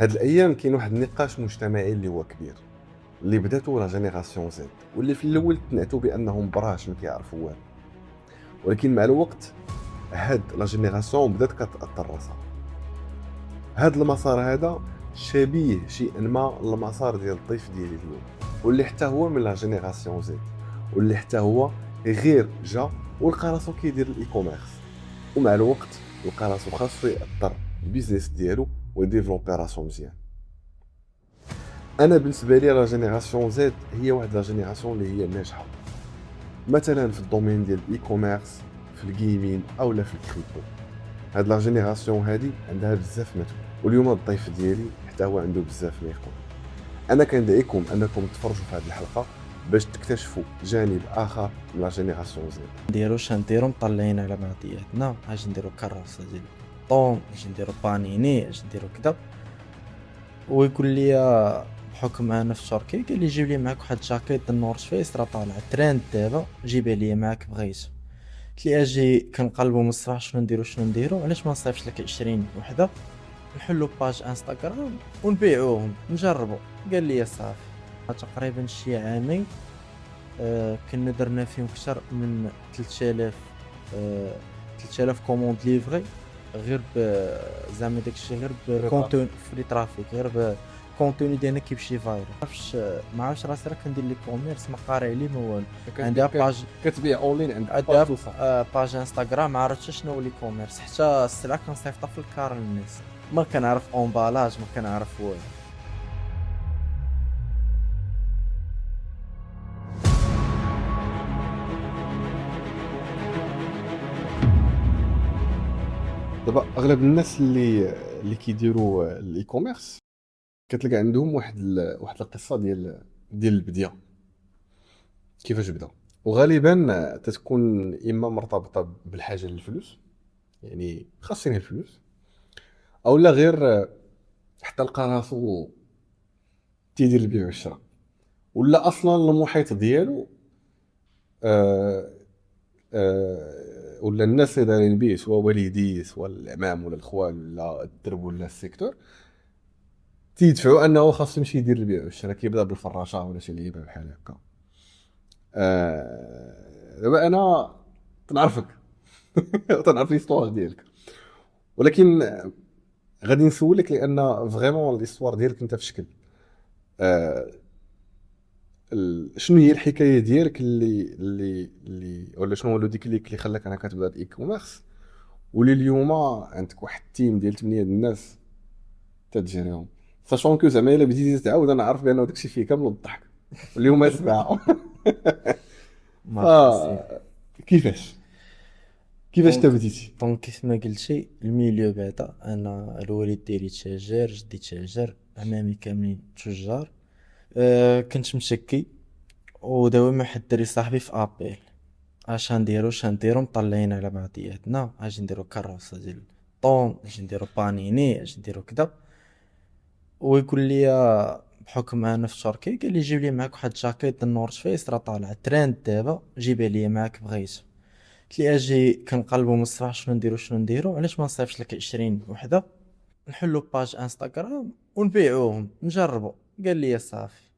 هاد الايام كاين واحد النقاش مجتمعي اللي هو كبير، اللي بداتو لا جينيراسيون زد، واللي في الاول تنعتو بانهم براش ما كيعرفوا والو، ولكن مع الوقت هاد لا جينيراسيون بدات كتاثر راسها. هاد المسار هذا شبيه شيئا ما المسار ديال الضيف ديالي اليوم، واللي حتى هو من لا جينيراسيون زد، واللي حتى هو غير جا ولقى راسو كيدير الاي كوميرس، ومع الوقت لقى راسو خاصو ياثر البيزنس ديالو ويديفلوبي راسو مزيان. انا بالنسبه لي لا جينيراسيون زد هي واحد لا جينيراسيون اللي هي ناجحه، مثلا في الدومين ديال الاي كوميرس، في الجيمين او لا في الكريبتو. هاد لا جينيراسيون هادي عندها بزاف ما تقول، واليوم الضيف ديالي حتى هو عنده بزاف ما يقول. انا كندعيكم انكم تفرجوا في هذه الحلقه باش تكتشفوا جانب اخر من لا جينيراسيون زد. نديروش نديرو مطلعين على بعضياتنا، اجي نديرو كروسه ديال طون، اجي نديرو بانيني، اجي نديرو كدا. ويقول لي بحكم انا في تركيا، قال لي جيب لي معاك واحد جاكيت د النورث فيس راه طالع ترند دابا، جيبها لي معاك بغيت. قلت لي اجي كنقلبوا من الصباح شنو نديرو علاش ما نصيفطش لك 20 وحده، نحلو باج انستغرام ونبيعوهم نجربوا. قال لي صافي. تقريبا شي عامين كنا درنا فيهم اكثر من 3000 3000 كوموند ليفري، غير زعما داكشي غير بكونتون فري ترافيك، غير بكونتوني ديالنا كيمشي فايرال. ما عرفتش راسي راه كندير لي كوميرس، ما قاري عليه ما والو. عندها باج، كتبيع اونلاين عند عندها باج وصافي. باج انستغرام، ما عرفتش شنو هو لي كوميرس، حتى السلعه كنصيفطها في الكار للناس، ما كنعرف اونبالاج، ما كنعرف والو. دابا اغلب الناس اللي كيديروا الاي كوميرس كتلقى عندهم واحد القصه ديال البديه، كيفاش بدا. وغالبا تتكون اما مرتبطه بالحاجه للفلوس، يعني خاصين الفلوس، او لا غير حتى لقى راسو تيدير البيع والشراء، ولا اصلا المحيط ديالو آه ولا الناس اللي دايرين بيه، سواء والديه سواء العمام ولا الخوال ولا الدرب ولا السيكتور، تيدفعوا انه خاص يمشي يدير البيع والشراء، كيبدا بالفراشه ولا شي لعيبه بحال هكا. دابا انا تنعرفك تنعرف ليستوار ديالك، ولكن غادي نسولك لان فريمون ليستوار ديالك انت في شكل شنو هي الحكايه ديالك اللي ولا شنو هو لو ديكليك اللي خلاك انا كتبدا الاي كوميرس، ولي اليوم عندك واحد التيم ديال 8 الناس تتجريهم، ساشون كو زعما الا بديتي تعاود انا عارف بان داكشي فيه كامل الضحك اليوم اسمع. ف ميرسي. كيفاش انت بديتي؟ دونك كيف ما قلتي الميليو بعدا، انا الوالد ديالي تاجر، جدي تاجر، عمامي كاملين تجار. كنت مشكي، وداوي مع واحد الدري صاحبي في ابيل، اش نديرو مطلعين على بعضياتنا، اجي نديرو كروسه ديال طون، اجي نديرو بانيني، اجي نديرو كدا. ويقول لي بحكم انا في تركيا، قال لي جيب لي معاك واحد جاكيت د النورث فيس راه طالع ترند دابا، جيبها لي معاك بغيت. قلت لي اجي كنقلبوا من الصباح شنو نديرو علاش ما نصيفطش لك 20 وحده، نحلو باج انستغرام ونبيعوهم نجربوا. قال لي صافي.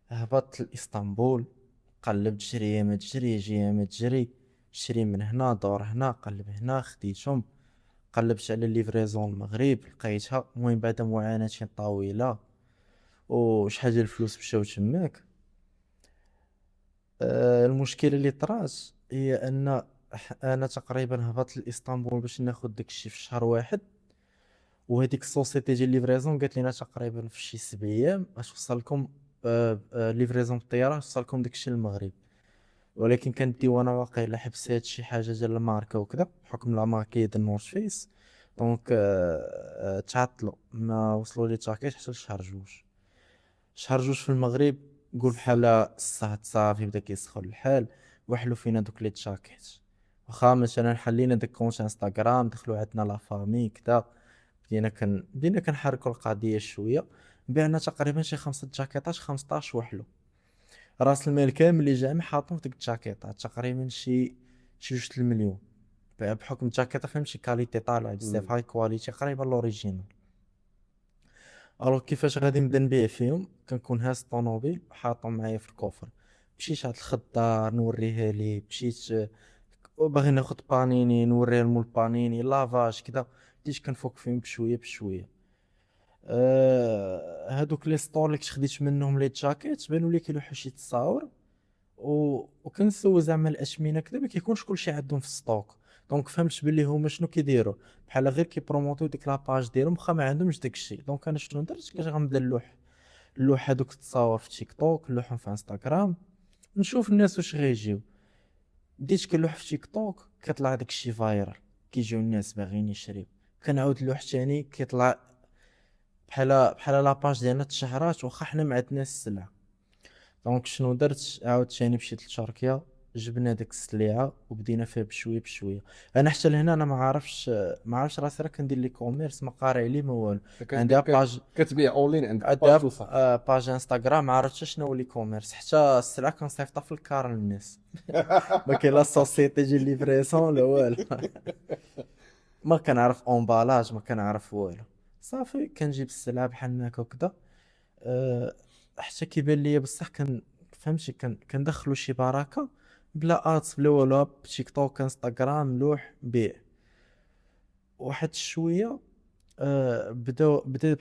هبطت لاسطنبول، قلبت جريه ما تجري، جيه ما تجري، شري من هنا دور هنا قلب هنا، خديتهم. قلبت على ليفريزون المغرب لقيتها، المهم بعد معاناة طويلة وشحال ديال الفلوس مشاو تماك. المشكله اللي طرات هي ان انا تقريبا هبطت لاسطنبول باش ناخذ داكشي في شهر واحد، وهذيك السوسيتي ديال ليفريزون قالت لنا تقريبا في شي 7 ايام اش وصلكم ليفريزون بالطياره، وصلكم داكشي للمغرب. ولكن كندي وانا واقيلا حبسات شي حاجه ديال الماركه وكذا، بحكم لا ماركه ديال نورث فيس. دونك تعطلوا، ما وصلوا لي تاكيت حتى لشهر جوج. شهر جوج في المغرب، قول بحال الصهد صافي بدا كيسخن الحال، وحلو فينا دوك لي تشاكيت. واخا مثلا حلينا داك كونت انستغرام، دخلوا عندنا لا فامي كدا، بدينا كنحركوا القضيه شويه. بعنا تقريبا شي 5 جاكيطات، 15 وحلو. راس المال كامل اللي جا حاطين في ديك الجاكيطات تقريبا شي 2 المليون، بحكم الجاكيطه فهمتي كاليتي طالعه بزاف، هاي كواليتي قريبه لوريجينال. الوغ كيفاش غادي نبدا نبيع فيهم؟ كنكون هاز الطوموبيل حاطهم معايا في الكوفر، مشيت عند الخضار نوريها ليه، مشيت باغي ناخد بانيني نوريها لمول بانيني لافاج كدا، بديت كنفك فيهم بشويه بشويه. هادوك لي ستور اللي كنت خديت منهم لي جاكيت بانوا لي كيلوحوا شي تصاور، وكنسول زعما الاشمنه كدا ما كيكونش كلشي عندهم في ستوك. دونك فهمت باللي هما شنو كيديروا، بحال غير كيبروموتيو ديك لاباج ديالهم واخا ما عندهمش داكشي. دونك انا شنو درت؟ كنت غنبدا نلوح هادوك التصاور في تيك توك، نلوحهم في انستغرام، نشوف الناس واش غيجيو. بديت كنلوح في تيك توك كيطلع داكشي فايرال، كيجيو الناس باغيين يشريو. كنعاود نلوح تاني كيطلع بحال لاباج ديالنا تشهرات واخا حنا ما عندناش السلعه. دونك شنو درت؟ عاوتاني مشيت لتركيا، جبنا ديك السليعه وبدينا فيها بشويه بشويه. انا حتى لهنا انا ما عرفش راسي راه كندير لي كوميرس، ما قاري عليه ما والو. عندي باج، كتبيع اونلاين عندك عندي باج وصافي. باج انستغرام، ما عرفتش شنو هو لي كوميرس، حتى السلعه كنصيفطها في الكار للناس. ما كاين لا سوسيتي ديال ليفريسون لا والو. ما كنعرف امبالاج، ما كنعرف والو. صافي كنجيب السلعه بحال هكا وكذا. أه حتى كيبان ليا بصح فهمتي كندخلو شي بركه بلا ادز بلا والو، بتيك توك انستغرام لوح بيع. واحد شويه بدا بدا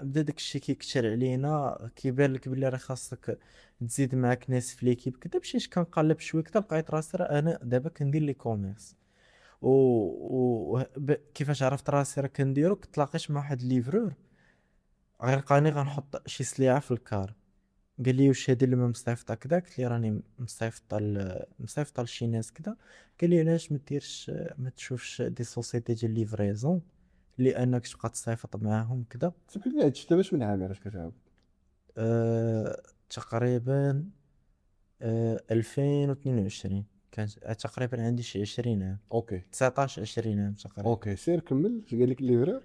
داك الشيء كيكثر علينا، كيبان لك بلي راه خاصك تزيد معاك ناس في ليكيب كدا. مشيت كنقلب شويه كدا لقيت راسي راه انا دابا كندير لي كوميرس. كيفاش عرفت راسي راه كنديرو؟ كنت لاقيت مع واحد ليفرور غيلقاني غنحط شي سليعه في الكار، قال لي واش هادي اللي ما مصيفطه كدا؟ قلت لي راني مصيفطه لشي ناس كدا. قال لي علاش ما ديرش ما تشوفش دي سوسيتي ديال ليفريزون لانك تبقى تصيفط معاهم كدا. سمح لي هادشي دابا شمن عام علاش كتعاود؟ تقريبا 2022. كان تقريبا عندي شي 20 عام، اوكي 19 20 عام تقريبا. اوكي سير كمل. اش قال لك الليفرور؟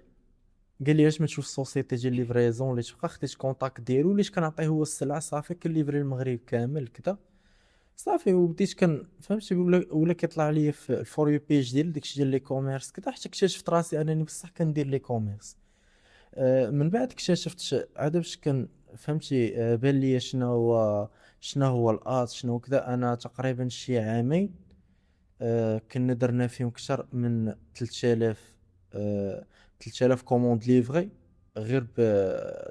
قال لي علاش ما تشوف السوسيتي ديال ليفريزون اللي تبقى، خديت كونتاكت ديالو اللي كنعطيه هو السلعه صافي كنليفري المغرب كامل كدا. صافي وبديت فهمتي ولا كيطلع لي في الفور يو بيج ديال داكشي ديال لي كوميرس كدا، حتى اكتشفت راسي انني بصح كندير لي كوميرس. من بعد اكتشفت عاد باش فهمتي بان لي شنو هو الات شنو كذا. انا تقريبا شي عامين كنا درنا فيهم اكثر من 3000 3000 كوموند ليفري، غير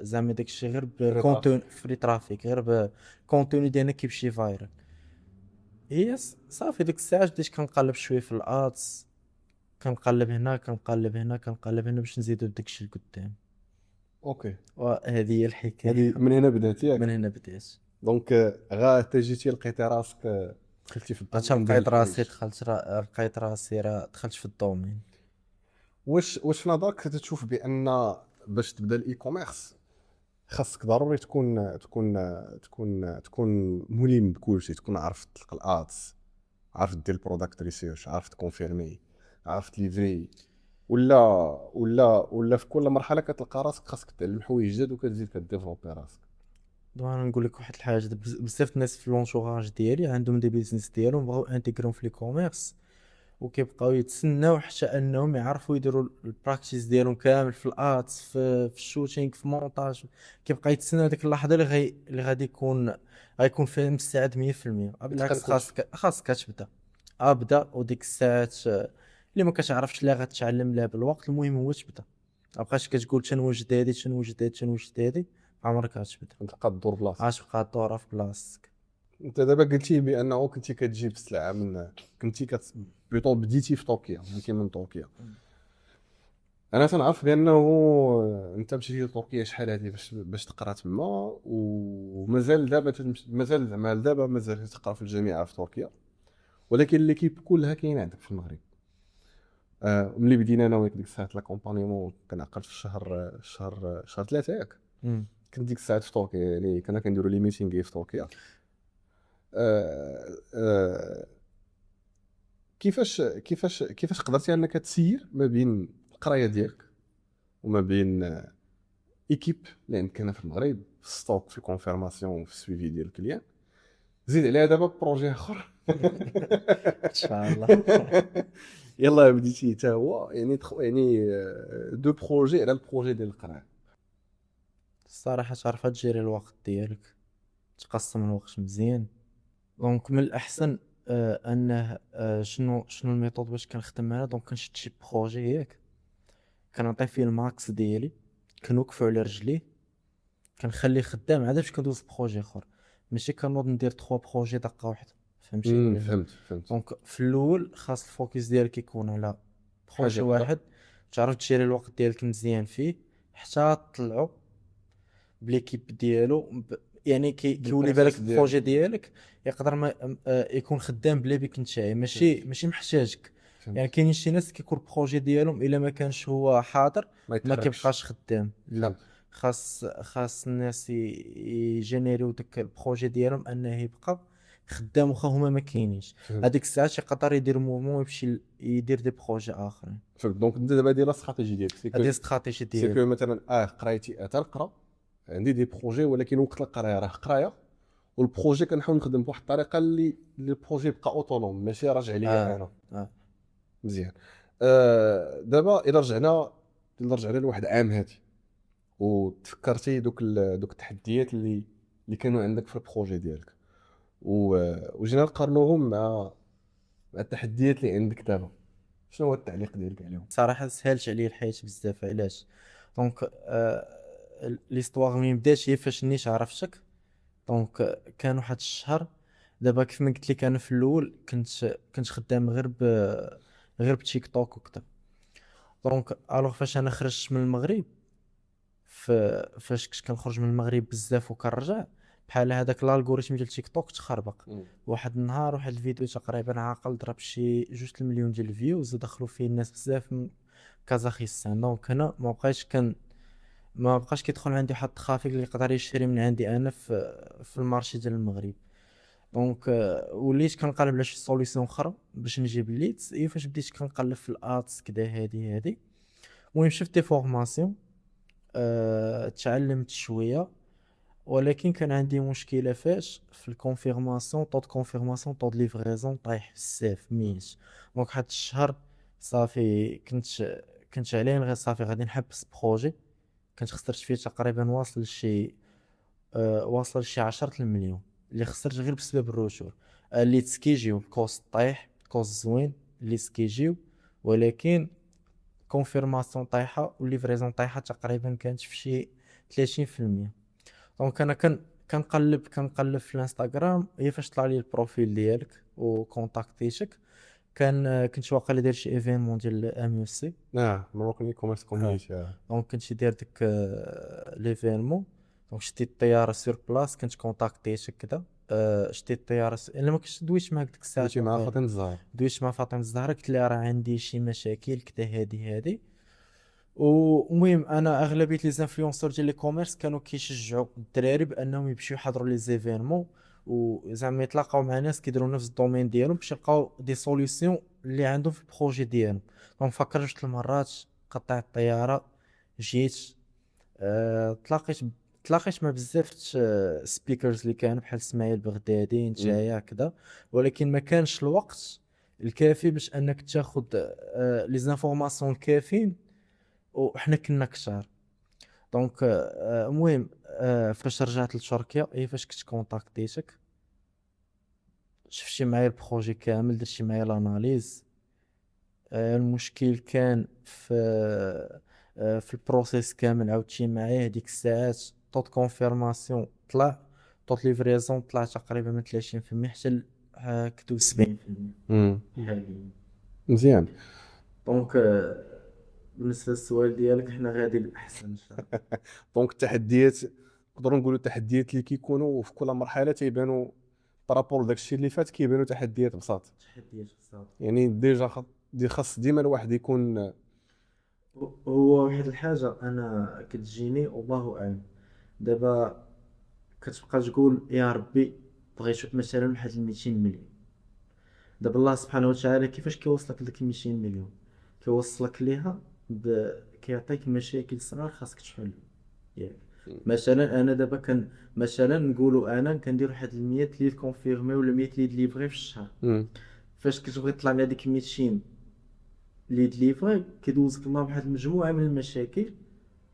زعما داكشي غير بكونتون فري ترافيك، غير بكونتوني ديالنا كيمشي فايرال. هي صافي ديك الساعه بديت كنقلب شويه في الادز، كنقلب هنا كنقلب هنا كنقلب هنا باش نزيدو داكشي لقدام. اوكي وهذه هي الحكايه. هذه من هنا بدات ياك. من هنا بديت. دونك غا انت جيتي لقيتي راسك دخلتي في عرفت الدومين ديال لقيت راسي الحوايج. لقيت راسي راه دخلت في الدومين. واش في نظرك تشوف بان باش تبدا الاي كوميرس خاصك ضروري تكون ملم بكل شيء، تكون عارف تطلق الادز، عارف دير البرودكت ريسيرش، عارف تكونفيرمي، عارف تليفري، ولا في كل مرحله كتلقى راسك خاصك تعلم حوايج جداد وكتزيد كديفلوبي راسك؟ دابا نقول لك واحد الحاجه، بزاف الناس في لونتوراج ديالي عندهم دي بيزنس ديالهم بغاو انتيغرون في لي كوميرس، وكيبقاو يتسناو حتى انهم يعرفوا يديروا البراكتيس ديالهم كامل في الارتس في الشوتينغ في مونتاج. كيبقى يتسنى ديك اللحظه اللي غادي غيكون فيها مستعد 100%. بالعكس تقلقوش. خاصك تبدا. ابدا وديك الساعات اللي ما كتعرفش لا غتعلم لا بالوقت، المهم هو تبدا. مابقاش كتقول تنوجد هادي تنوجد هادي تنوجد هادي، عمرك غتبدا. تبقى تدور بلاصتك. عاش بقى الدورة في بلاصتك. انت دابا قلتي بانه كنتي كتجيب السلعه كنتي بلوطو بديتي في تركيا، بديتي من تركيا. انا تنعرف بانه انت مشيتي لتركيا شحال هادي باش تقرا تما، ومازال دابا مازال زعما دابا مازال تقرا في الجامعه في تركيا، ولكن ليكيب كلها كاينه عندك في المغرب. ملي بدينا انا وياك ديك الساعه لاكومبانيمون كنعقد في شهر 3 ياك. كنت ديك الساعه في تركيا، يعني كنا كنديروا لي ميتينغ في تركيا. آه، آه، كيفاش قدرتي انك تسير ما بين القرايه ديالك وما بين ايكيب اللي عندك هنا في المغرب في ستوك في كونفيرماسيون في السويفي ديال الكليان، زيد عليها دابا بروجي اخر ان شاء الله. يلا بديتي حتى هو يعني يعني دو بروجي على البروجي ديال القرايه. الصراحة تعرف تجيري الوقت ديالك، تقسم الوقت مزيان. دونك من الأحسن أنه شنو الميثود باش كنخدم أنا. دونك كنشد شي بروجي ياك، كنعطي فيه الماكس ديالي، كنوقفو على رجليه، كنخليه خدام عاد باش كندوز بروجي اخر. ماشي كنوض ندير 3 بروجي دقه واحده، فهمتي ولا لا؟ فهمت. دونك في الاول خاص الفوكس ديالك يكون على بروجي حاجه وحده. واحد، تعرف تجيري الوقت ديالك مزيان فيه حتى تطلعو بليكيب ديالو يعني كيولي بالك بالبروسيس ديالو. البروجي ديالك يقدر ما يكون خدام بلا بيك نتايا، ماشي محتاجك. يعني فهمت. كاينين شي ناس كيكون البروجي ديالهم الا ما كانش هو حاضر ما ما يتحركش. كيبقاش خدام. لا، فهمت. خاص الناس يجينيريو داك البروجي ديالهم انه يبقى خدام واخا هما ما كاينينش. فهمت. هذيك الساعات يقدر يدير موفمون ويمشي يدير دي بروجي اخرين. فهمت. دونك انت دابا داير الاستراتيجي ديالك هذه استراتيجي سي ديالي. كو مثلا قرايتي تنقرا، عندي دي بروجي، ولكن وقت القرايه راه قرايه، والبروجي كنحاول نخدم بواحد الطريقه اللي البروجي يبقى اوتونوم ماشي راجع ليا اه انا. اه مزيان. دابا الا رجعنا لواحد عام هادي وتفكرتي دوك التحديات اللي كانوا عندك في البروجي ديالك، وجينا نقارنوهم مع التحديات اللي عندك دابا، شنو هو التعليق ديالك عليهم؟ صراحه سهلت عليا الحياه بزاف. علاش؟ دونك ليستواغ منين بدات هي فاش نيش عرفتك. دونك كان واحد الشهر. دابا كيف ما قلت لك انا في الاول كنت خدام غير بتيك توك وكذا. دونك الوغ فاش انا خرجت من المغرب، فاش كنت كنخرج من المغرب بزاف وكنرجع، بحال هذاك الالغوريثم ديال تيك توك تخربق. واحد النهار واحد الفيديو تقريبا عاقل ضرب شي 2 المليون ديال الفيوز ودخلوا فيه الناس بزاف من كازاخستان. دونك هنا ما بقاش كيدخل عندي واحد الترافيك اللي يقدر يشري من عندي انا في المارشي ديال المغرب. دونك وليت كنقلب على شي سوليسيون اخرى باش نجيب الليدز. اي فاش بديت كنقلب في الادز كدا هادي المهم شفت دي فورماسيون، تعلمت شويه. ولكن كان عندي مشكله فاش في الكونفيرماسيون، طود كونفيرماسيون طود ليفريزون طايح بزاف ميش. دونك واحد الشهر صافي كنت عليه غير صافي غادي نحبس بروجي. كنت خسرت فيه تقريبا واصل شي 10 المليون اللي خسرت غير بسبب الروشور. اللي تسكيجيو كوست طايح، كوست زوين اللي تسكيجيو، ولكن كونفيرماسيون طايحه والليفريزون طايحه تقريبا كانت في شي 30%. دونك انا كنقلب في الانستغرام. هي فاش طلع لي البروفيل ديالك وكونتاكتيتك، كنت واقيلا داير شي ايفينمون ديال ام يو سي. مروكني كوميرس كوميونيتي. دونك كنت داير ديك ليفينمون. دونك شديت الطياره سور بلاص، كنت كونتاكتيتك كدا. شديت الطياره الا ما كنتش دويت معاك ديك الساعه دويتي مع واقيلا. فاطمه الزهراء. دويت مع فاطمه الزهراء قلت لها راه عندي شي مشاكل كدا هادي. ومهم انا اغلبيه لي زانفلونسور ديال لي كوميرس كانوا كيشجعوا الدراري بانهم يمشيو يحضروا لي زيفينمون وزعما يتلاقاو مع ناس كيديروا نفس الدومين ديالهم باش يلقاو دي سوليوشن اللي عندهم في البروجي ديالهم. دونك فكرت جوج المرات، قطعت الطياره، جيت تلاقيت مع بزاف سبيكرز اللي كانوا بحال اسماعيل بغدادي نتايا كذا. ولكن ما كانش الوقت الكافي باش انك تاخذ لي زانفورماسيون الكافيين، وحنا كنا كثار. دونك المهم فاش رجعت لتركيا هي فاش كنت كونتاكتيتك، شفتي معايا البروجي كامل، درتي معايا الاناليز. المشكل كان في البروسيس كامل. عاودتي معايا هذيك الساعات طوط كونفيرماسيون طلع، طوط ليفريزون طلع تقريبا من 30% حتى كتو 70%. مزيان. دونك بالنسبه للسؤال ديالك حنا غادي بالاحسن ان شاء الله. دونك التحديات، نقدروا نقولوا التحديات اللي كيكونوا في كل مرحله تيبانوا بارابور داكشي اللي فات، كيبانوا تحديات بساط. تحديات بصح. يعني ديجا خاص ديما الواحد يكون. هو واحد الحاجه انا كتجيني والله اعلم. دابا كتبقى تقول يا ربي بغيت مثلا واحد 200 مليون. دابا الله سبحانه وتعالى كيفاش كيوصلك لديك 200 مليون؟ كيوصلك ليها كيعطيك مشاكل صغار خاصك تحل. ياك مثلا انا دابا مثلا نقولوا انا كندير واحد 100 ليد كونفيرمي ولا 100 ليد ليفري في الشهر. فاش كتبغي تطلع من هذيك 200 ليد ليفري كيدوزك الله بواحد المجموعه من المشاكل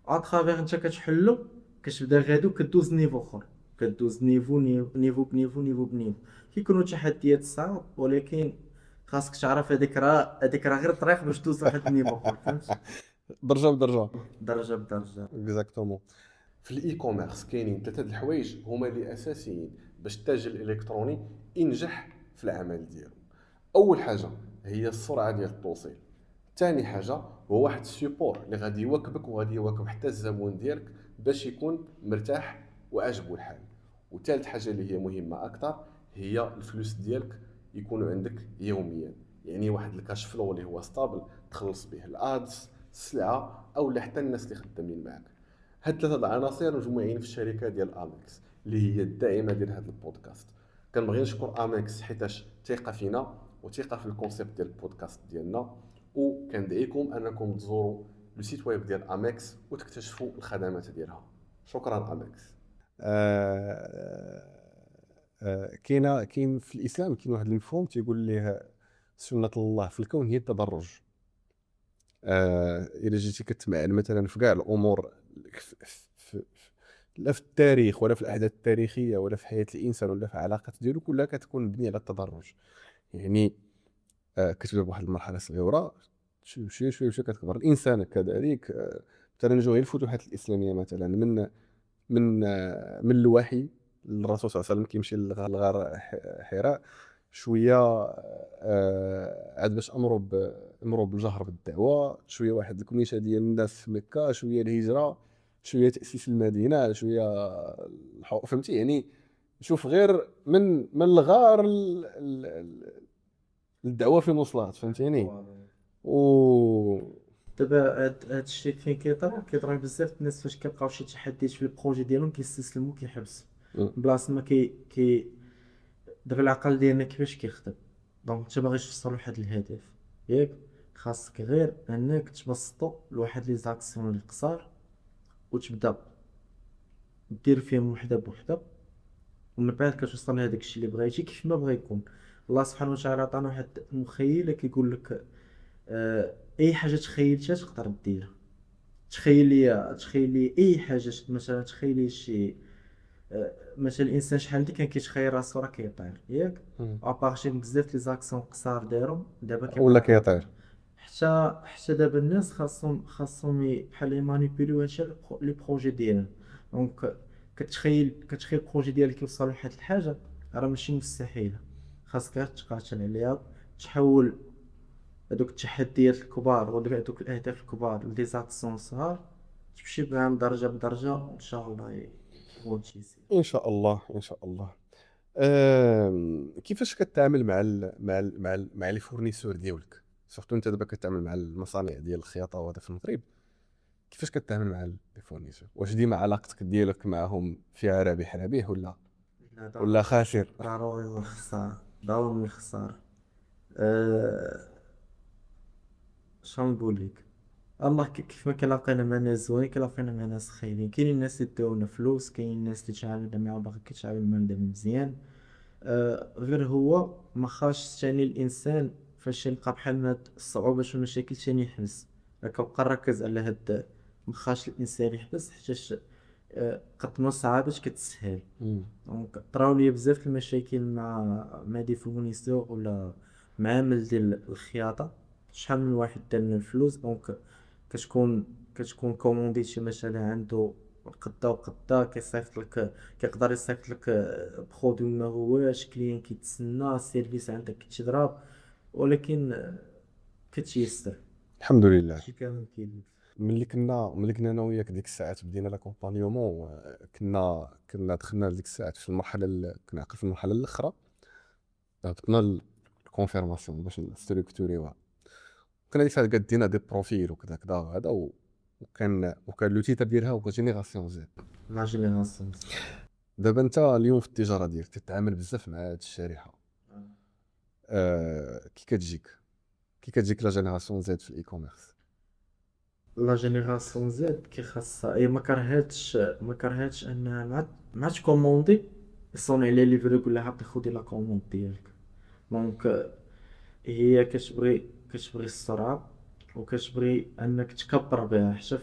اترافيغ انت كتحلو كتبدا غادي وكدوز نيفو اخر، كدوز نيفو بنيفو. كيكونوا تحديات صعاب، ولكن خاصك تعرف هذيك راه غير طريق باش دوز واحد النيفو اخر، فهمت؟ درجه بدرجه. درجه بدرجه. اكزاكتومون. في الاي كوميرس كاينين ثلاثه د الحوايج هما اللي اساسيين باش التاجر الالكتروني ينجح في العمل ديالو. اول حاجه هي السرعه ديال التوصيل. ثاني حاجه هو واحد السيبور اللي غادي يواكبك وغادي يواكب حتى الزبون ديالك باش يكون مرتاح وعاجبو الحال. وثالث حاجه اللي هي مهمه اكثر هي الفلوس ديالك يكونوا عندك يوميا، يعني واحد الكاش فلو اللي هو ستابل تخلص به الادز، السلعه او حتى الناس اللي خدامين معك. هاد ثلاثه العناصر مجموعين في الشركه ديال اميكس اللي هي الداعمه ديال هذا البودكاست. كنبغي نشكر اميكس حيتاش ثقه فينا وثقه في الكونسيبت ديال البودكاست ديالنا، وكندعيكم انكم تزوروا لو سيت ويب ديال اميكس وتكتشفوا الخدمات ديالها. شكرا اميكس. كاين في الاسلام كاين واحد المفهوم تيقول ليه سنه الله في الكون هي التدرج. الا جيتي كتمعن مثلا في كاع الامور لا في التاريخ ولا في الاحداث التاريخيه ولا في حياه الانسان ولا في علاقات ديالو كلها كتكون مبنيه على التدرج. يعني كتبدا بواحد المرحله صغيره شويه شويه شويه كتكبر. الانسان كذلك مثلا جاو الفتوحات الاسلاميه مثلا من الوحي الرسول صلى الله عليه وسلم كيمشي لغار حراء شويه عاد باش امروا بالجهر بالدعوه، شويه واحد الكميشه ديال الناس في مكه، شويه الهجره، شويه تاسيس المدينه، شويه فهمتي يعني. شوف غير من الغار الدعوه فين وصلت، فهمتيني. و دابا هاد الشيء فين كيطرا بزاف الناس فاش كيلقاو شي تحديات في البروجي ديالهم كيستسلموا كيحبسوا بلاصه ما دابا العقل ديالنا كيفاش كيخدم. دونك انت باغي توصل لواحد الهدف، ياك خاصك غير انك تبسطو لواحد لي زاكسيون اللي قصار وتبدا دير فيهم وحده بوحده، ومن بعد كتوصل لهداك الشيء اللي بغيتي كيف ما بغا يكون. الله سبحانه وتعالى عطانا واحد المخيله كيقول لك اي حاجه تخيلتها تقدر ديرها. تخيل لي اي حاجه، مثلا تخيلي شي مثلا الانسان شحال هادي كان كيتخيل راسو راه كيطير، ياك ابارتي من بزاف لي زاكسيون قصار دايرهم دابا ولا كيطير. حتى دابا الناس خاصهم بحال يمانيبيليو هادشي لي بروجي ديالهم. دونك كتخيل البروجي ديالك يوصل لواحد الحاجه راه ماشي مستحيله، خاصك غير تقاتل عليها، تحول هذوك التحديات الكبار ولا هذوك الاهداف الكبار لدي زاكسيون صغار، تمشي بهم درجه بدرجه ان شاء الله يكون شي زين. ان شاء الله ان شاء الله. كيفاش كتعامل مع لي فورنيسور ديالك؟ سورتو انت دابا كتعامل مع المصانع ديال الخياطه وهذا في المغرب، كيفاش كتعامل مع لي فورنيسور؟ واش ديما علاقتك ديالك معهم فيها ربيح لا ولا ضروري، خاسر؟ ضروري الخسارة، ضروري الخسارة. أه... شنو نقول لك، الله كيف ما كلاقينا مع ناس زوين كلاقينا مع ناس خايبين. كاين الناس اللي داونا فلوس، كاين الناس اللي تعاملنا معاهم باقي كيتعامل معاهم دابا مزيان. غير هو ما خاصش ثاني الانسان فاش يلقى بحال هاد الصعوبات والمشاكل ثاني يحبس. كنبقى نركز على هاد، ما خاصش الانسان يحبس حيتاش قد ما صعابش كتسهل. دونك طراو لي بزاف المشاكل مع دي فورنيسور ولا معامل ديال الخياطه. شحال من واحد دالنا الفلوس، دونك كتكون كومونديتي مثلا عنده قدا وقدا كيصيفط لك، كيقدر يصيفط لك برودوي ما هواش، كليان كيتسنى السيرفيس عندك كيتضرب، ولكن كتيسر. الحمد لله. شي كامل كاين. ملي كنا انا وياك ديك الساعات بدينا لاكومبانيومون، كنا دخلنا لديك الساعات في المرحله كنا عقل في المرحله الاخرى، هبطنا الكونفيرماسيون باش نستركتوريوها. كنا ديك الساعات قدينا دي بروفيل وكذا كذا هذا وكان لو تيتر ديالها هو جينيراسيون زد. لا جينيراسيون. دابا انت اليوم في التجاره ديالك تتعامل بزاف مع هاد الشريحه. كي كتجيك لا جينيراسيون زد في الاي كوميرس؟ لا جينيراسيون زد كي خاصها هي ما كرهتش انها ما تكوموندي يصوني على ليفرو يقول لها عطي خدي لا كوموند ديالك. دونك هي كتبغي السرعه وكتبغي انك تكبر بها. حتى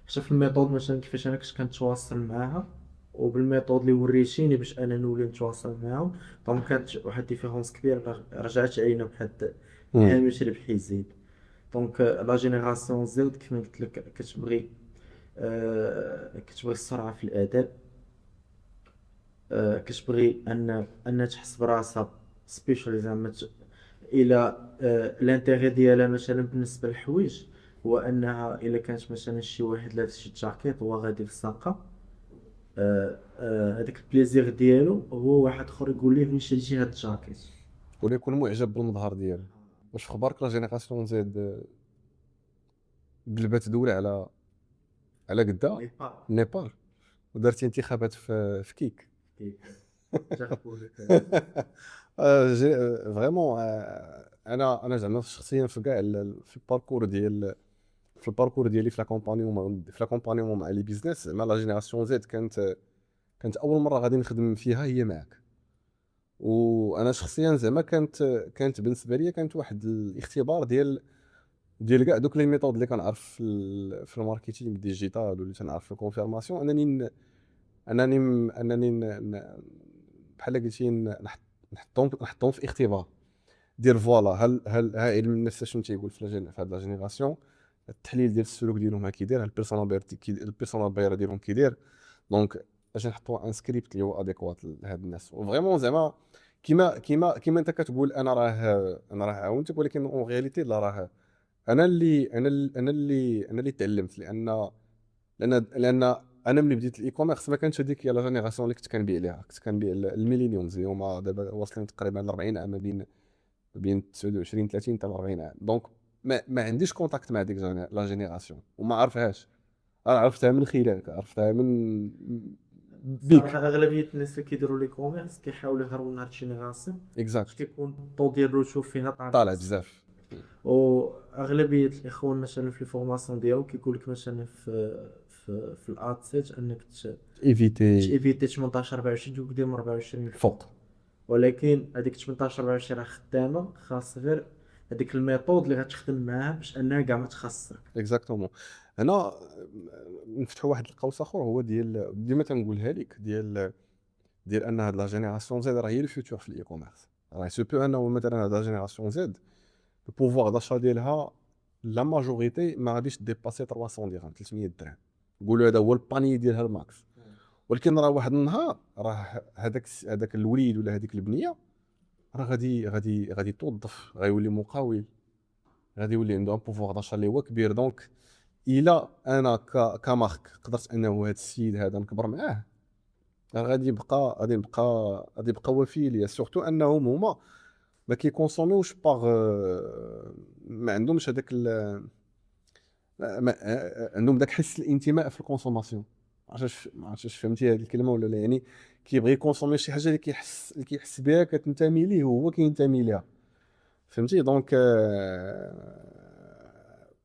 حتى في الميثود مثلا كيفاش انا كنت كنتواصل معاها، وبالميثود اللي وريتيني باش انا نولي نتواصل معاهم، دونك كانت واحد ديفيرونس كبير رجعت علينا بواحد مم. هامش ربحي زيد. دونك لا جينيراسيون زد كيما قلت لك كتبغي كتبغي السرعه في الاداء، كتبغي ان تحس براسها سبيشال زعما الى الانتيغي ديالها مثلا بالنسبه للحوايج هو انها الا كانت مثلا شي واحد لابس شي جاكيط وهو غادي في الساقه، هذاك البليزير ديالو هو واحد اخر يقول ليه فين شريتي هاد الجاكيت. ولا يكون معجب بالمظهر ديالو. واش في خبارك لا جينيراسيون زد قلبت دولة على قدها نيبال. نيبال، ودارتي انتخابات في كيك. كيف جربوا لك. فريمون انا زعما شخصيا في كاع في الباركور في الباركور ديالي في لاكومبانيون مع لي بيزنس، زعما لا جينيراسيون زد كانت اول مره غادي نخدم فيها هي معك. وانا شخصيا زعما كانت بالنسبه لي كانت واحد الاختبار ديال كاع دوك لي ميثود اللي كنعرف في الماركتينغ ديجيتال واللي تنعرف في الكونفيرماسيون، انني بحال قلتي نحطهم في اختبار ديال فوالا هل علم النفس شنو تيقول في هاد لا جينيراسيون، التحليل ديال السلوك ديالهم ها كيدير، البيرسونال باير ديالهم كيدير. دونك اش نحطوا ان سكريبت اللي هو اديكوات لهاد الناس. وفريمون زعما كيما انت كتقول انا راه عاونتك، ولكن اون رياليتي لا، راه انا اللي تعلمت، لان انا ملي بديت الاي كوميرس ما كانش هذيك هي لا جينيراسيون اللي كنت كنبيع ليها. كنت كنبيع الميلينيومز اللي هما دابا واصلين تقريبا ل 40 عام، ما بين 29 30 حتى ل 40 عام. دونك ما عنديش كونتاكت مع ديك لا جينيراسيون وما عارفهاش. انا عرفتها من خلالك، عرفتها من صراحة بيك. أغلبية الناس اللي كيديروا لي كوميرس كيحاولوا يهربوا من هاد الجينيراسيون، باش اكزاكت. كيكون الطو ديال الرسوم فيها طالع طالع بزاف. بزاف. واغلبيه الاخوان مثلا في الفورماسيون ديالو كيقول لك مثلا في الاد سيت انك ايفيتي تيفيتي 18 24 دوك ديال 24 الفوق. فوق. ولكن هذيك 18 24 راه خدامه، خاص غير هذيك الميثود اللي غتخدم معاها باش انها كاع ما تخسرك. اكزاكتومون. هنا نفتحوا واحد القوس اخر، هو ديما تنقولها لك ديال ان هاد لا جينيراسيون زد راه هي الفيوتور في الاي كوميرس. راه سو بو انه مثلا هاد لا جينيراسيون زد البوفوار داشا ديالها لا ماجوريتي ما غاديش ديباسي 300 درهم 300 درهم، نقولوا هذا هو الباني ديالها الماكس. ولكن راه واحد النهار راه هذاك الوليد ولا هذيك البنيه راه غادي توظف، غيولي مقاول، غادي يولي عنده ان بوفوار داشا اللي هو كبير. دونك الا انا كمارك قدرت انه هذا السيد هذا نكبر معاه، راه غادي يبقى وفي ليا. سورتو انهم هما ما كيكونسوميوش ما عندهمش هذاك عندهم داك حس الانتماء في الكونسوماسيون. ما عرفتش فهمتي هذه الكلمه ولا لا؟ يعني كيبغي يكونسومي شي حاجه اللي كيحس بها كتنتمي ليه وهو كينتمي ليها. فهمتي؟ دونك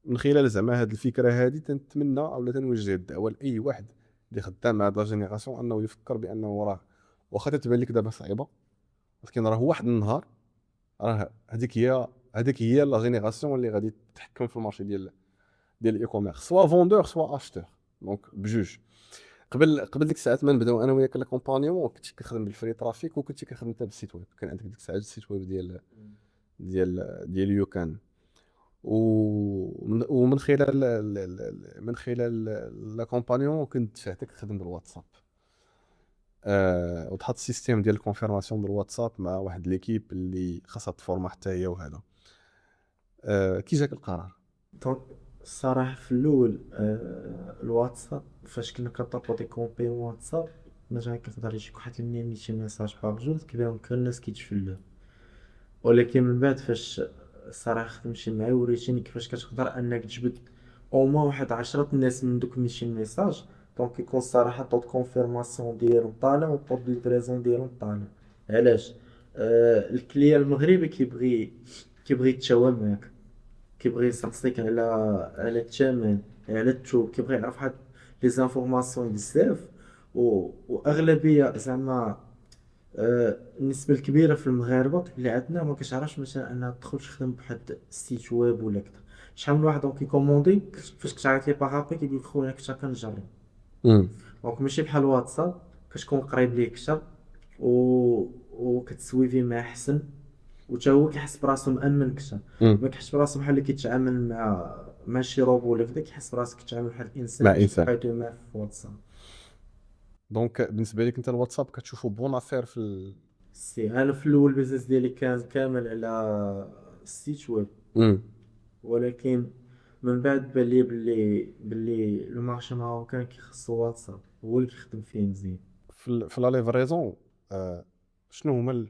من خلال زعما هذه الفكره هذه تنتمنى اولا تنوجه الدعوه لاي واحد اللي خدام مع هاد لا جينيراسيون انه يفكر بانه راه واخا تتبان لك دابا صعيبه، ولكن راه واحد النهار راه هذيك هي لا جينيراسيون اللي غادي تتحكم في المارشي ديال الاي كوميرس، سوا فوندور سوا اشتور. دونك بجوج. قبل ديك الساعات ما نبداو انا وياك لا كومبانيون، كنت كنخدم بالفري ترافيك وكنت كنخدم حتى بالسيت ويب. كان عندك ديك الساعات السيت ويب ديال يوكان. ومن خلال من خلال لا كومبانيون كنت دفعتك تخدم بالواتساب. وتحط السيستيم ديال الكونفيرماسيون بالواتساب مع واحد ليكيب اللي خاصها تفورما حتى هي وهذا. كي جاك القرار؟ دونك الصراحه في الاول الواتساب فاش كنا كنطلبوا دي كومبي واتساب مثلا كيقدر يجيك واحد 200 ميساج باغ جور كيبانو كل الناس كيتفلوا. ولكن من بعد فاش الصراحه خدمتي معايا وريتيني كيفاش كتقدر انك تجبد او موان واحد 10 الناس من دوك 200 ميساج، دونك يكون الصراحه طود كونفيرماسيون ديالهم طالع وطود ليفريزون ديالهم طالع. علاش؟ الكليا المغربي كيبغي يتشاور معاك، كيبغي يسقسيك على الثمن، على التو، كيبغي يعرف واحد لي زانفورماسيون بزاف. واغلبيه زعما النسبه الكبيره في المغاربه اللي عندنا ما كتعرفش مثلا انها تدخل تخدم بواحد السيت ويب ولا كذا. شحال من واحد دونك يكوموندي فاش كتعيط ليه باغابي كيقول لك خويا كنت كنجرب. امم دونك ماشي بحال واتساب كتكون قريب ليه كثر و وكتسويفي معاه احسن، وتا هو كيحس براسو مأمن كثر. امم ما كيحس براسو بحال اللي كيتعامل مع شي روبو ولا كذا، كيحس براسو كيتعامل بحال الانسان مع باش انسان. تبقايتو معاه في واتساب. دونك بالنسبه لك انت الواتساب كتشوفه بون افير في سي انا في الاول البيزنس ديالي كان كامل على السيت ويب، امم ولكن من بعد بان لي بلي لو مارشي ماروكان كيخصو واتساب هو اللي كيخدم فيه مزيان. في لا ليفريزون. شنو هما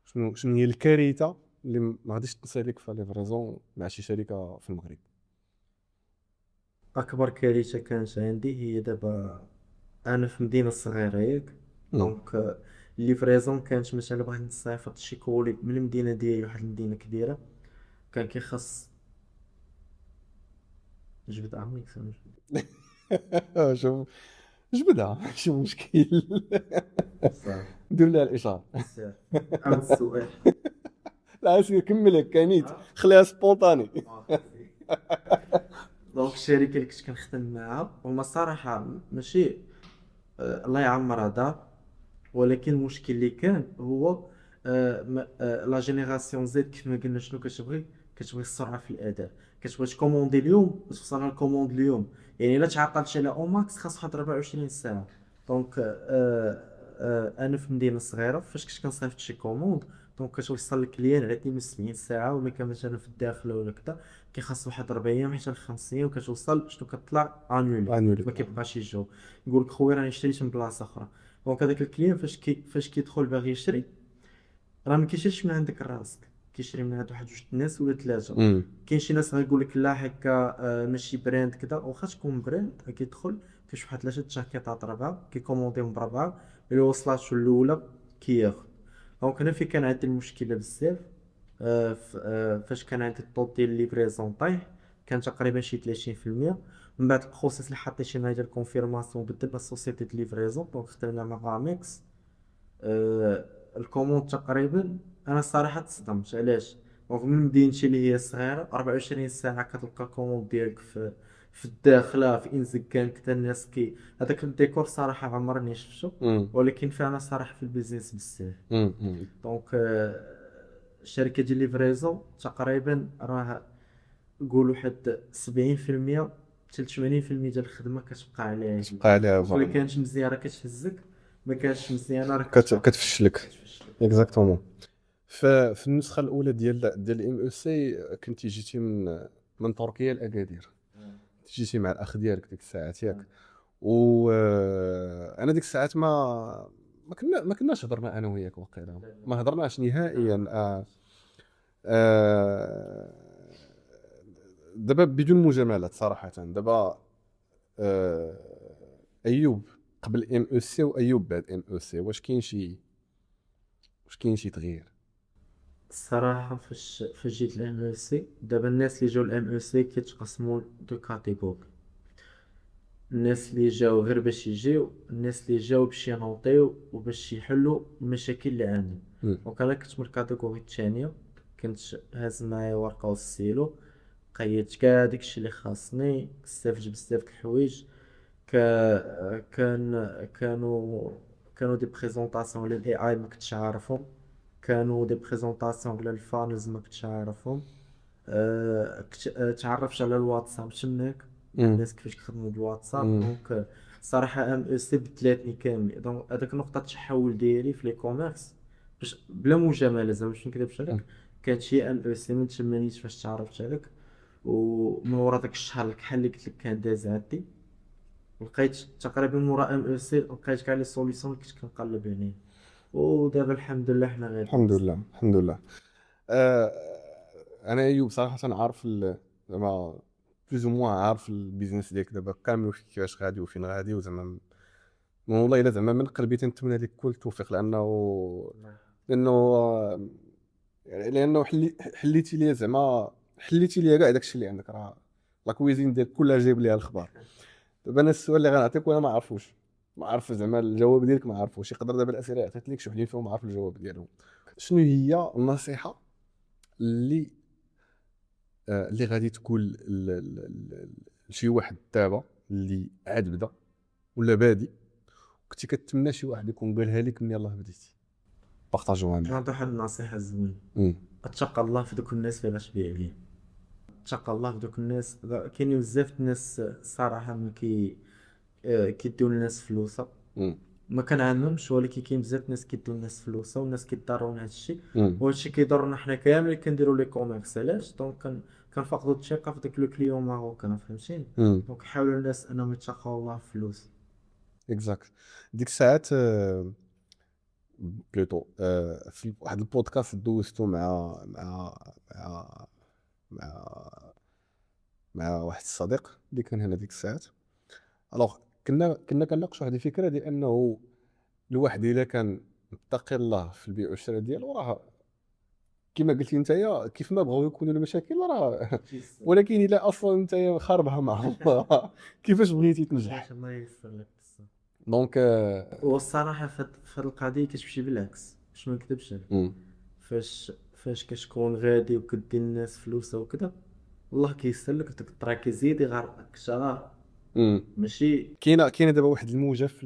شنو هي الكارثه اللي ما غاديش تنسالك في لا ليفريزون مع شي شركه في المغرب؟ اكبر كارثه كانت عندي هي دابا انا في مدينه صغيره ياك، امم دونك الليفريزون كانت مثلا بغيت نصيفط شي كولي من المدينه ديالي لواحد المدينه كبيره، كان كيخص جبد عميك سمجد. شوف جبدها ماشي مشكل. صافي ندير لها الاشاره. سير عاود السؤال. لا سير كمل هكا نيت، ها خليها سبونطاني. دونك الشركه اللي كنت كنخدم معاها هما الصراحه ماشي الله يعمرها دار، ولكن المشكل اللي كان هو لا جينيراسيون زيد كيف ما قلنا شنو كتبغي، كتبغي السرعه في الاداء، كتبغي تكوموندي اليوم وتوصلها الكوموند اليوم. يعني الا تعطلت على او ماكس خاص واحد 24 ساعه. دونك انا في مدينه صغيره فاش كنت كنصيفط شي كوموند دونك كتوصل للكليان على 72 ساعه، ولا كان مثلا في الداخل ولا كذا كيخاص واحد 4 ايام حتى ل 5 ايام وكتوصل شنو كطلع انولي، غنولي. ما كيبقاش يجاوب. يقول لك خويا راني شريت من بلاصه اخرى. دونك هذاك الكليان فاش كيدخل باغي يشري راه ما كيشريش من عندك راسك، كيشري من عند واحد جوج الناس ولا ثلاثه. امم كاين شي ناس غيقول لك لا هكا ماشي براند كذا، واخا تكون براند كيدخل كيشوف واحد ثلاثه جاكيطات ربعه كيكومونديهم بربعه، اللي وصلاتو الاولى كياخذ. دونك هنا فين كان عندي المشكله بزاف. فاش كان عندي الطوط ديال ليفريزون طايح كان تقريبا شي 30%. من بعد البروسيس اللي حطيت هنا ديال الكونفيرماسيون بالدبا السوسيتي ديال ليفريزون دونك خدمنا مع غاميكس. آه، الكوموند تقريبا انا الصراحه تصدمت علاش. دونك من مدينتي اللي هي صغيره 24 ساعه كتلقى الكوموند ديالك في الداخله في انزكان كذا الناس هذاك الديكور صراحه عمرني شفتو، امم ولكن فعلا صراحه في البيزنس بزاف. امم دونك الشركه ديال ليفريزون تقريبا راه نقول واحد 70% حتى ل 80% ديال الخدمه كتبقى عليها هي. تبقى عليها دونك الا فعلا. كانت مزيانه كتهزك، ما كانتش مزيانه راه كتفرق. كتفشلك. كتفشل. اكزاكتومون. في النسخه الاولى ديال ام او سي كنتي جيتي من تركيا لاكادير، جيتي مع الاخ ديالك ديك الساعات ياك. و انا ديك الساعات ما كناش هضرنا انا وياك واقيلا، ما هضرناش نهائيا. آه دابا بدون مجاملات صراحه، دابا آه ايوب قبل ام او سي وايوب بعد ام او سي، واش كاين شي تغيير؟ الصراحه فاش جيت الام او سي دابا الناس اللي جاو الام او سي كيتقسموا دو كاتيجوري. الناس اللي جاو غير باش يجيو، الناس اللي جاو باش ينوضيو وباش يحلوا المشاكل اللي عندهم. مم. دونك انا كنت من الكاتيجوري الثانيه، كنت هاز معايا ورقه والسيلو، قيدت كاع داكشي اللي خاصني، استفدت بزاف د الحوايج. كانوا دي بريزونطاسيون على الاي اي ما كنتش عارفهم، كانوا دي بريزونطاسيون على الفانلز ما كنتش عارفهم. تعرفت على الواتساب تماك، مم. الناس كيفاش كيخدموا بالواتساب. مم. دونك صراحه ام او سي بدلاتني كامل. دونك هذاك نقطه التحول ديالي في لي كوميرس باش بلا مجامله زعما باش نكذبش مم. عليك، كانت هي ام او سي. من تمنيت فاش تعرفت عليك، ومن ورا داك الشهر الكحل اللي قلت لك كان داز عندي، لقيت تقريبا مورا ام او سي لقيت كاع لي سوليسيون اللي كنت كنقلب عليهم. ودابا الحمد لله حنا غاديين الحمد بزاف. لله الحمد لله. آه انا ايوب صراحه عارف زعما بلوز او موان عارف البيزنس ديالك دابا كامل كيفاش غادي وفين غادي، وزعما والله الا زعما من قلبي تنتمنى لك كل التوفيق، لانه يعني لانه حليتي لي زعما حليتي لي كاع داكشي اللي عندك، راه لا كويزين ديالك كلها جايب ليها الخبار. دابا انا السؤال اللي غنعطيك وانا ما عارفوش، ما عارف زعما الجواب ديالك ما عارفوش، يقدر دابا الاسئله اللي عطيت لك شي وحدين فيهم عارف الجواب ديالهم. شنو هي النصيحه اللي اللي غادي تقول لشي واحد دابا اللي عاد بدا ولا بادي، كنتي كتمنى شي واحد يكون قالها لك من يلاه بديتي، بارطاجوها معاه. نعطي واحد النصيحة زوينة. مم. اتقى الله في دوك الناس اللي غتبيع ليه. اتقى الله في دوك الناس. كاينين بزاف الناس الصراحة من كيديو للناس فلوسها، مم. ما كنعلمهمش، ولكن كاين بزاف الناس كيديو للناس فلوسها، والناس كيضروا من هذا الشيء، مم. وهذا الشيء كيضرنا حنا كامل اللي كنديروا لي كوميرس. علاش؟ دونك كنفقدوا الثقة في داك لو كليون ماروكان، فهمتيني؟ مم. دونك حاولوا الناس انهم يتقوا الله في الفلوس. اكزاكت. ديك الساعات بلوتو في واحد البودكاست دوزتو مع مع مع واحد الصديق اللي كان هنا ديك الساعات. الوغ كنا كنناقشوا هذه الفكره ديال انه الواحد الا كان متقي الله في البيع والشراء ديالو، راه كما قلتي نتايا كيف ما بغاو يكونوا المشاكل راه ولكن الا اصلا نتايا خاربها مع الله كيفاش بغيتي تنجح؟ الله ييسر لك بزاف. دونك والصراحة في هاد القضية كتمشي بالعكس، باش ما نكذبش عليك. فاش كتكون غادي وكدي الناس فلوسها وكذا، الله كيسر لك داك الطريق كيزيد يغرقك شغال. ماشي كاينه دابا واحد الموجه في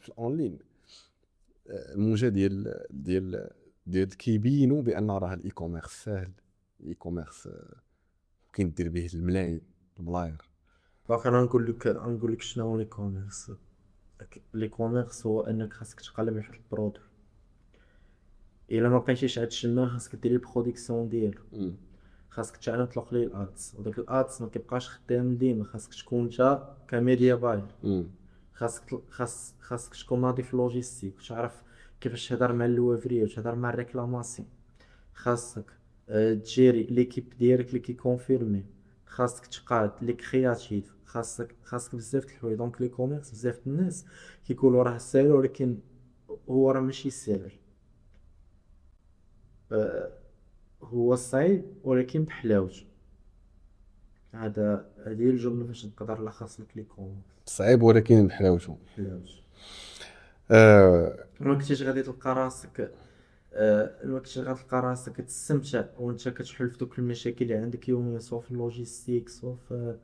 الاونلاين، الموجه ديال كيبينوا بان راه الاي كوميرس ساهل، الاي كوميرس ممكن دير به الملاير. باقي غنقول لك شنو هو لي كوميرس. لي كوميرس هو انك خاصك تقلب على واحد البرودوي، الا ما لقيتيش هاد الشما خاصك دير البرودكسيون ديالو، خاصك تعلم تطلق ليه الادس، وداك الادس ما كيبقاش خدام ديما، خاصك تكون نتا كميديا باير، خاصك تكون ناضي في اللوجيستيك، تعرف كيفاش تهضر مع اللوافري وتهضر مع الريكلاماسيون، خاصك تجيري ليكيب ديالك اللي كيكونفيرمي، خاصك تقاد لي كرياتيف، خاصك بزاف د الحوايج. دونك لي كوميرس بزاف د الناس كيقولوا راه ساهل، ولكن هو راه ماشي ساهل. هو صعيب ولكن بحلاوته. هذه هي الجمله باش نقدر نلخص لك لي كوميرس. صعيب ولكن بحلاوته. بحلاوته. آه ما كنتيش غادي تلقى راسك ما كنتيش غتلقى راسك تستمتع وانت كتحل في دوك المشاكل اللي عندك يوميا، سواء في اللوجيستيك، سواء في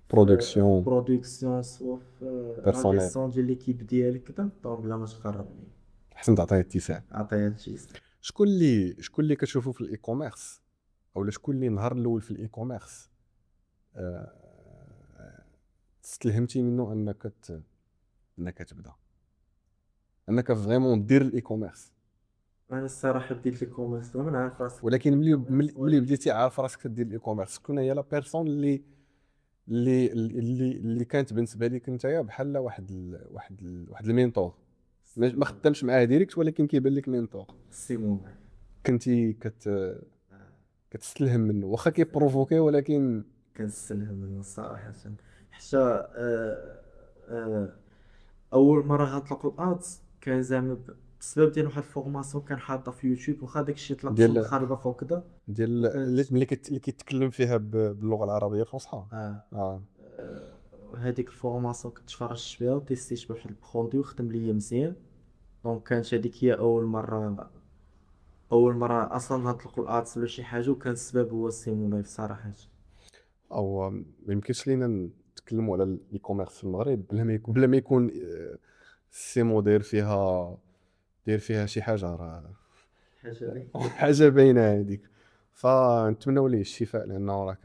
برودكسيون برودكسيون، سواء في لا بيرسونيل، جيستيون ديال ليكيب ديالك كذا. دونك بلا ما تقرب لي احسن تعطيه اتساع. عطيه هادشي. شكون اللي كتشوفوا في الاي كوميرس، او شكون اللي النهار الاول في الاي كوميرس استلهمتي منه انك تبدا، انك فريمون دير الاي كوميرس؟ انا الصراحه بديت لي كوميرس وانا نعرف راسي، ولكن ملي بديتي عارف راسك تدير الاي كوميرس، شكون هي لا بيرسون اللي كانت بالنسبه لك نتايا بحال واحد المينتور، ما خدامش معاه ديريكت ولكن كيبان لك مينتور، سيمون كنتي كتستلهم منه واخا كيبروفوكي ولكن كنستلهم منه الصراحه. حتى اول مره غنطلقوا الادز كان زعما بسبب ديال واحد الفورماسيون كان حاطه في يوتيوب، واخا داكشي طلق شي ديال مخربقه وكذا، ملي كيتكلم فيها باللغه العربيه الفصحى. هذيك الفورماسيون كنت تفرجت فيها وتيستيت بواحد البرودوي وخدم ليا مزيان. دونك كانت هذيك هي اول مره اصلا نطلقوا الادز ولا شي حاجه، وكان السبب هو سيمون لايف صراحه. او ما يمكنش لينا نتكلموا على الاي كوميرس في المغرب بلا ما يكون سيمو داير فيها شي حاجه، راه حاجه باينه هذيك. فنتمنوا ليه الشفاء، لانه راه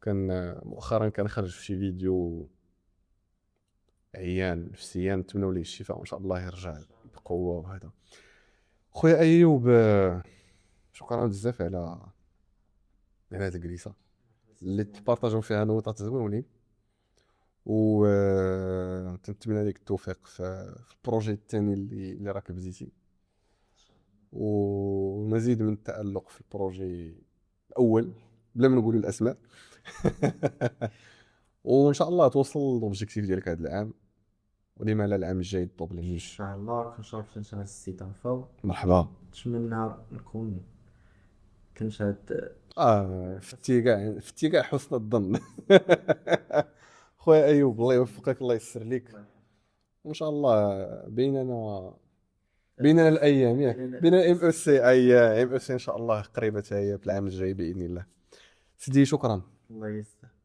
كان مؤخرا كان خرج في شي فيديو عيان نفسيا، نتمنوا ليه الشفاء وان شاء الله يرجع بقوه. وهذا خويا ايوب، شكرا بزاف على هذه الجلسه اللي تبارطاجوا فيها نوطات زوينين، و نتمنى لك التوفيق في البروجي الثاني اللي راك بديتي، ومزيد من التألق في البروجي الاول بلا ما نقولوا الاسماء وان شاء الله توصل للوبجيكتيف ديالك هذا العام، ولما لا العام الجاي دوبليموج ان شاء الله كنشرف نشارك الاستضافه. مرحبا. نتمنى نكون كنشهد في اتقاع حسن الظن خويا ايوب، الله يوفقك، الله يسر لك، وان شاء الله بيننا الايام، بين ام اس سي ان شاء الله قريبه هي في العام الجاي باذن الله. سيدي شكرا. الله يسلمك.